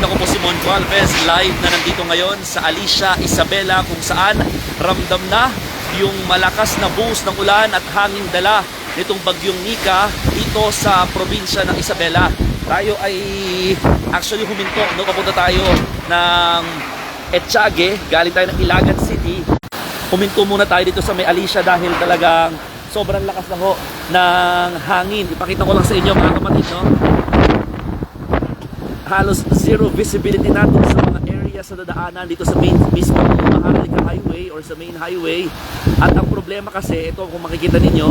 kapatid, ako po si Mon Alves, live na nandito ngayon sa Alicia, Isabela, kung saan ramdam na yung malakas na buhos ng ulan at hanging dala nitong bagyong Nika dito sa probinsya ng Isabela. Tayo ay actually huminto, no? Papunta tayo ng Etxage, galing tayo ng Ilagan City. Huminto muna tayo dito sa may Alicia dahil talagang sobrang lakas na ho ng hangin. Ipakita ko lang sa inyo mga kapatid, no? Halos zero visibility natin sa mga areas na dadaanan dito sa mismo Maharlika Highway or sa main highway. At ang problema kasi, ito kung makikita ninyo,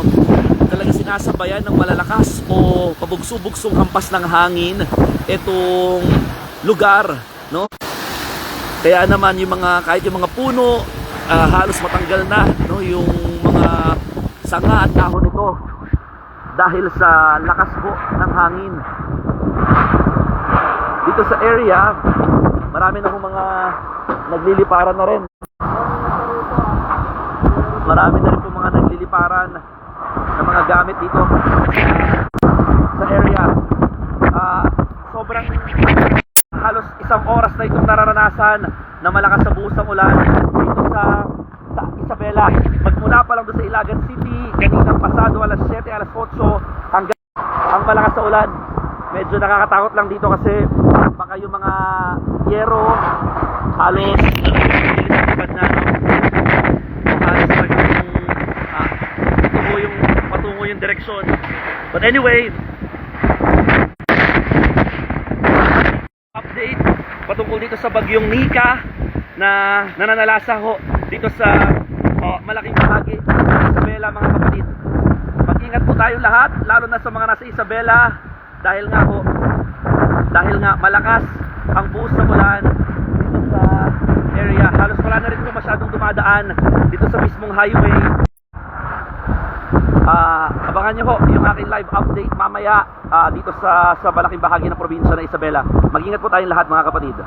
talaga sinasabayan ng malalakas o pabugso-bugsong hampas ng hangin itong lugar, no? Kaya naman yung mga, kahit yung mga puno, halos matanggal na, no? Yung mga sanga at dahon nito dahil sa lakas po ng hangin. Dito sa area, marami na hong mga nagliliparan na rin. Marami na rin po mga nagliliparan ng mga gamit dito sa area. Sobrang halos isang oras na itong nararanasan na malakas sa buhos ng ulan dito sa Isabela. Magmula pa lang doon sa Ilagan City, kaninang pasado alas 7, alas 8 hanggang ang malakas sa ulan. Medyo nakakatakot lang dito kasi baka yung mga yero halos nililipad na, no? Halos patungo yung direksyon. But anyway, update patungkol dito sa bagyong Nika na nananalasa ho dito sa malaking bahagi ng Isabela, mga kapatid. Mag-ingat po tayo lahat, lalo na sa mga nasa Isabela, dahil nga malakas ang buhos ng ulan dito sa area. Halos wala na rin po masyadong dumadaan dito sa mismong highway. Abangan nyo ho yung aking live update mamaya dito sa malaking bahagi ng probinsya ng Isabela. Mag-ingat po tayong lahat, mga kapatid.